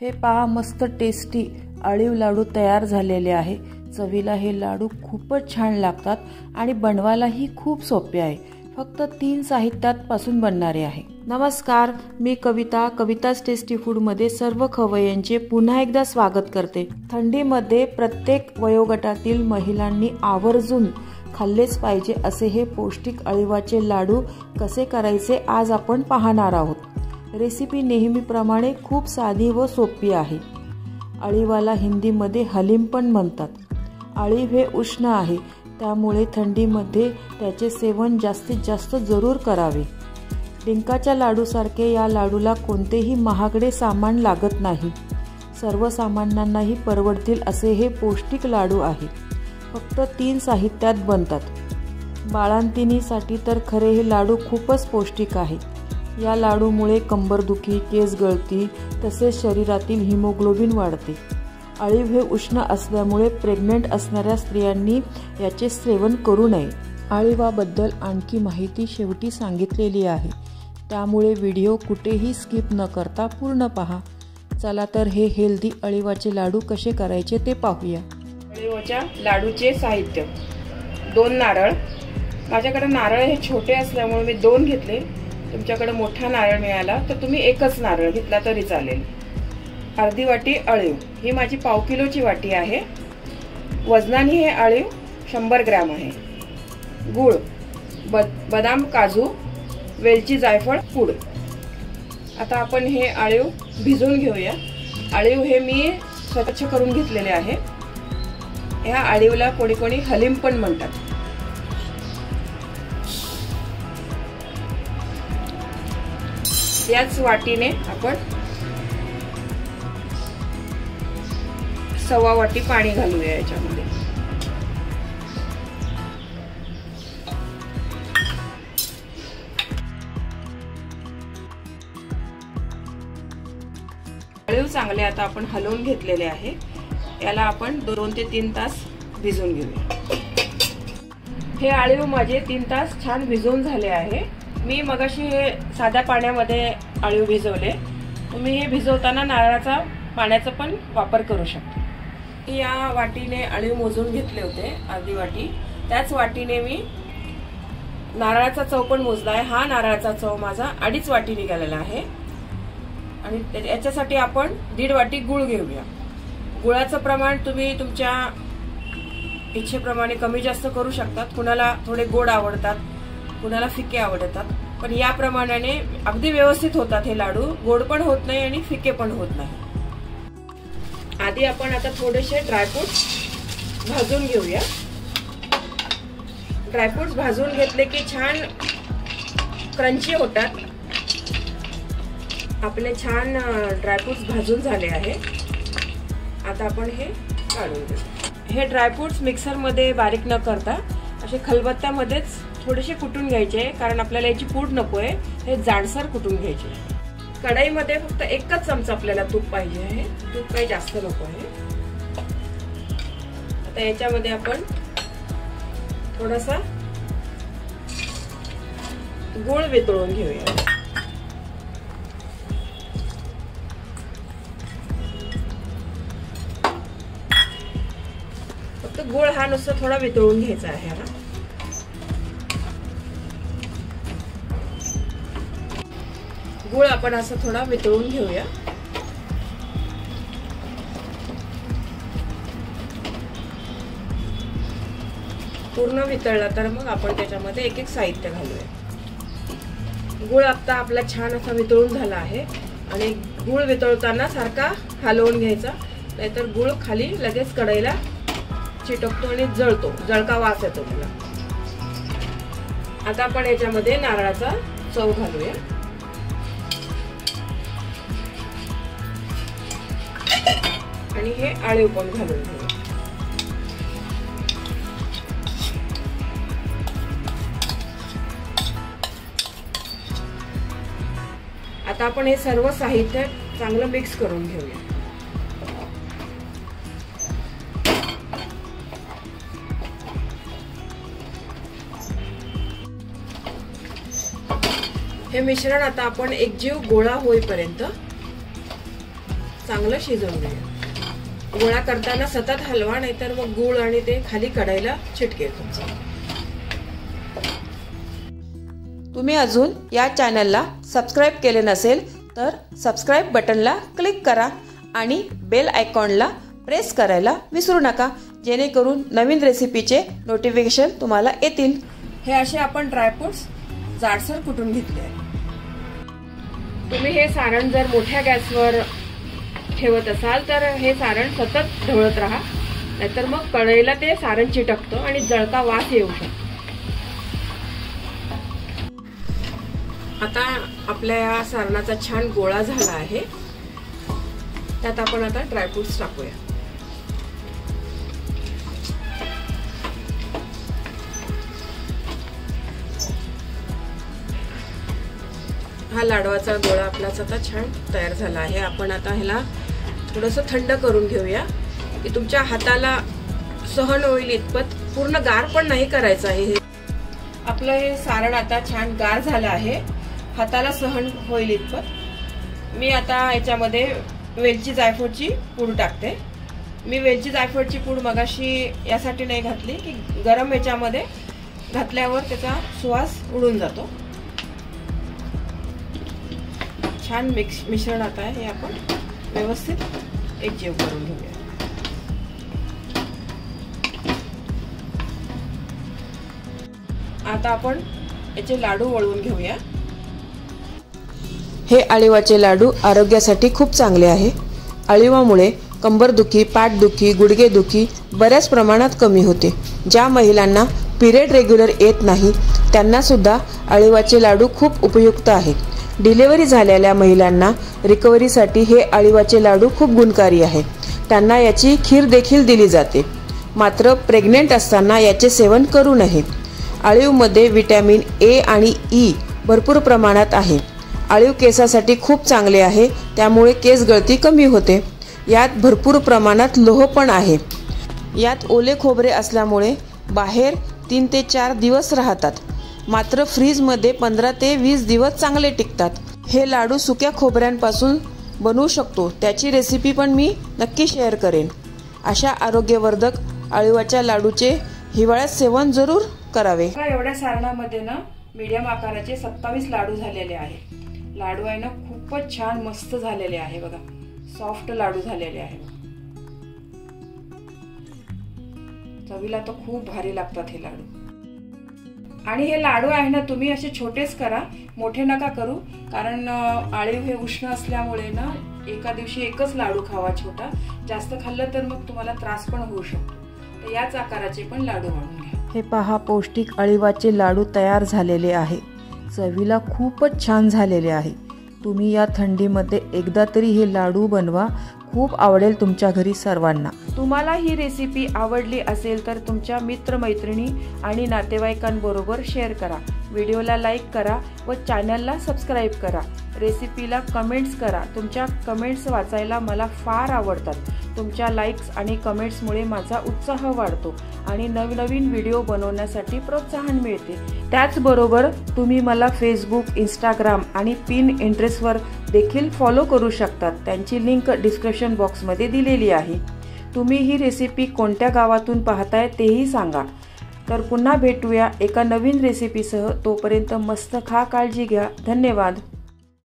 हे पहा मस्त टेस्टी अळीव लाडू तयार झालेले आहे। चवीला हे लाडू खूपच छान लागतात आणि बनवायलाही खूप सोपे आहे। फक्त 3 साहित्यापासून बनणारे आहे। नमस्कार, मी कविता's टेस्टी फूड मध्ये सर्व खवय्यांचे पुन्हा एकदा स्वागत करते। थंडीमध्ये प्रत्येक वयोगटातील महिलांनी आवर्जून खाल्लेच पाहिजे असे हे पौष्टिक अळीवाचे लाडू कसे करायचे आज आपण पाहणार आहोत। रेसिपी नेहमीप्रमाणे खूप साधी व सोपी आहे। अळीवाला हिंदीमध्ये हलीम पण म्हणतात। अळीव हे उष्ण आहे, त्यामुळे थंडीमध्ये त्याचे सेवन जास्तीत जास्त जरूर करावे। डिंकाच्या लाडूसारखे या लाडूला कोणतेही महागडे सामान लागत नाही। सर्वसामान्यांनाही परवडतील असे हे पौष्टिक लाडू आहे। फक्त 3 साहित्यात बनतात। बाळंतिणीसाठी तर खरे हे लाडू खूपच पौष्टिक आहे। या लाडूमुळे कंबरदुखी, केस गळती तसेच शरीरातील हिमोग्लोबिन वाढते। अळीव हे उष्ण असल्यामुळे प्रेग्नंट असणाऱ्या स्त्रियांनी याचे सेवन करू नये। अळीवाबद्दल आणखी माहिती शेवटी सांगितलेली आहे, त्यामुळे व्हिडिओ कुठेही स्किप न करता पूर्ण पहा। चला तर हे हेल्दी अळीवाचे लाडू कसे करायचे ते पाहूया। अळीवाच्या लाडूचे साहित्य: 2 नारळ। माझ्याकडे नारळ हे छोटे असल्यामुळे मी 2 घेतले। तुमच्याकडे मोठा नारळ मिळाला तर तुम्ही एकच नारळ घेतला तरी चालेल। अर्धी वाटी अळीव, ही माझी पाव किलोची वाटी आहे। वजनाने हे अळीव 100 ग्रॅम आहे। गूळ, बदाम, काजू, वेलची, जायफळ पूड। आता आपण हे अळीव भिजवून घेऊया। अळीव हे मी स्वच्छ करून घेतलेले आहे। ह्या अळीवला कोणी कोणी हलीम पण म्हणतात। याच वाटीने आपण 1/2 वाटी पाणी घालूया याच्यामध्ये। अळीव चांगले आता आपण हलवून घेतलेले आहे। याला आपण 2 ते 3 तास भिजवून घेऊया। हे अळीव माझे 3 तास छान भिजवून झाले आहे। मी मगाशी हे साध्या पाण्यामध्ये अळीव भिजवले। तुम्ही हे भिजवताना नारळाचा पाण्याचा पण वापर करू शकता। या वाटीने अळीव मोजून घेतले होते, अर्धी वाटी। त्याच वाटीने मी नारळाचा चव पण मोजला आहे। हा नारळाचा चव माझा 2.5 वाटी निघालेला आहे। आणि याच्यासाठी आपण 1.5 वाटी गूळ घेऊया। गुळाचं प्रमाण तुम्ही तुमच्या इच्छेप्रमाणे कमी जास्त करू शकता। कुणाला थोडे गोड आवडतात, कुणाला फिके आवडतात, पण या प्रमाणाने अगदी व्यवस्थित होतात हे लाडू। गोड पण होत नाही आणि फिके पण होत नाही। आधी आपण आता थोडेसे ड्रायफ्रूट्स भाजून घेऊया। ड्रायफ्रूट्स भाजून घेतले की छान क्रंची होतात। आपले छान ड्रायफ्रूट्स भाजून झाले आहे। आता आपण हे काढून घेऊ। हे ड्रायफ्रूट्स मिक्सरमध्ये बारीक न करता असे खलबत्त्यामध्येच थोडेसे कुटून घ्यायचे, कारण आपल्याला याची पूड नकोय। हे जाडसर कुटून घ्यायचे। कढईमध्ये फक्त 1च चमचा आपल्याला तूप पाहिजे आहे। तूप काही जास्त नको आहे। आता याच्यामध्ये आपण थोडासा गूळ वितळून घेऊया। फक्त गूळ हा नुसता थोडा वितळून घ्यायचा आहे हा। गूळ आपण असं थोडा वितळून घेऊया। पूर्ण वितळला तर मग आपण त्याच्यामध्ये एक साहित्य घालूया। गूळ आता आपला छान असा वितळून झाला आहे आणि गूळ वितळताना सारखा हलवून घ्यायचा, नाहीतर गूळ खाली लगेच कढईला चिटकतो आणि जळतो, जळका वास येतो त्याला। आता आपण याच्यामध्ये नारळाचा चव घालूया। आणि हे अळीव पण घालून घेऊ। आता आपण हे सर्व साहित्य चांगलं मिक्स करून घेऊया। हे मिश्रण आता आपण एकजीव गोळा होईपर्यंत चांगलं शिजवून घेऊया। गोळा करताना सतत हलवा, नाहीतर मग गूळ आणि ते खाली कढईला चिटकेल तुमचं। तुम्ही अजून या चॅनलला सबस्क्राईब केले नसेल तर सबस्क्राईब बटनला क्लिक करा आणि बेल आयकॉनला प्रेस करायला विसरू नका, जेणेकरून नवीन रेसिपीचे नोटिफिकेशन तुम्हाला येतील। हे असे आपण ड्रायफ्रुट्स जाडसर कुटून घेतले आहे। तुम्ही हे सारण जर मोठ्या गॅसवर ठेवत असाल तर हे सारण सतत ढवळत राहा, नाहीतर मग कढईला ते सारण चिटकतं आणि जळता वास येऊ शकतो। आता आपल्या या सारणाचा छान गोळा झाला आहे, त्यात आपण आता ड्रायफ्रुट्स टाकूया। हा लाडवाचा गोळा आपलाच आता छान तयार झाला आहे। आपण आता ह्याला थोडंसं थंड करून घेऊया, की तुमच्या हाताला सहन होईल इतपत, पूर्ण गार पण नाही करायचं आहे। आपलं हे सारण आता छान गार झालं आहे, हाताला सहन होईल इतपत। मी आता याच्यामध्ये वेलची जायफळची पूड टाकते। मी वेलची जायफळची पूड मगाशी यासाठी नाही घातली की गरम याच्यामध्ये घातल्यावर त्याचा सुवास उडून जातो। छान मिश्रण आता हे आपण व्यवस्थित एकजीव करून घेऊया। आता आपण याचे लाडू वळवून घेऊया। हे अळीवाचे लाडू आरोग्यासाठी खूप चांगले आहे। अळीवामुळे कंबरदुखी, पाठदुखी, गुडघेदुखी बऱ्याच प्रमाणात कमी होते। ज्या महिलांना पिरियड रेग्युलर येत नाही त्यांना सुद्धा अळीवाचे लाडू खूप उपयुक्त आहेत। डिलिव्हरी झालेल्या महिलांना रिकव्हरीसाठी हे अळीवाचे लाडू खूप गुणकारी आहे। त्यांना याची खीर देखील दिली जाते, मात्र प्रेग्नेंट असताना याचे सेवन करू नये। अळीवमध्ये विटॅमिन ए आणि ई भरपूर प्रमाणात आहे। अळीव केसासाठी खूप चांगले आहे, त्यामुळे केस गळती कमी होते। यात भरपूर प्रमाणात लोह पण आहे। यात ओले खोबरे असल्यामुळे बाहेर 3 ते 4 दिवस राहतात, मात्र फ्रीजमध्ये 15 ते 20 दिवस चांगले टिकतात। हे लाडू सुक्या खोबऱ्यांपासून बनवू शकतो, त्याची रेसिपी पण मी नक्की शेअर करेन। अशा आरोग्यवर्धक अळीवाच्या लाडूचे हिवाळ्यात सेवन जरूर करावे। एवढ्या सारणामध्ये ना मीडियम आकाराचे 27 लाडू झालेले आहे। लाडू आहे ना खूपच छान मस्त झालेले आहे बघा, सॉफ्ट लाडू झालेले आहे। चवीला तर खूप भारी लागतात हे लाडू। आणि हे लाडू आहे ना तुम्ही असे छोटेच करा, मोठे नका करू, कारण अळीव हे उष्ण असल्यामुळे ना एका दिवशी एकच लाडू खावा छोटा, जास्त खाल्लं तर मग तुम्हाला त्रास पण होऊ शकतो। तर याच आकाराचे पण लाडू बनवून घ्या। हे पहा, पौष्टिक अळीवाचे लाडू तयार झालेले आहे। चवीला खूपच छान झालेले आहे। तुम्ही या थंडीमध्ये एकदा तरी हे लाडू बनवा, खूप आवडेल तुमच्या घरी सर्वांना। तुम्हाला ही रेसिपी आवडली असेल तर तुमच्या मित्रमैत्रिणी आणि नातेवाईकांबरोबर शेअर करा, व्हिडिओला लाईक करा व चॅनलला सबस्क्राईब करा। रेसिपीला कमेंट्स करा, तुमच्या कमेंट्स वाचायला मला फार आवडतात। तुमच्या लाईक्स आणि कमेंट्समुळे माझा उत्साह वाढतो आणि नवनवीन व्हिडिओ बनवण्यासाठी प्रोत्साहन मिळते। त्याचबरोबर तुम्ही मला फेसबुक, इंस्टाग्राम आणि पिंटरेस्टवर देखील फॉलो करू शकतात, त्यांची लिंक डिस्क्रिप्शन बॉक्समध्ये दिलेली आहे। तुम्ही ही रेसिपी कोणत्या गावातून पाहताय तेही सांगा। तर पुन्हा भेटूया एका नवीन रेसिपीसह, तोपर्यंत मस्त खा, काळजी घ्या, धन्यवाद।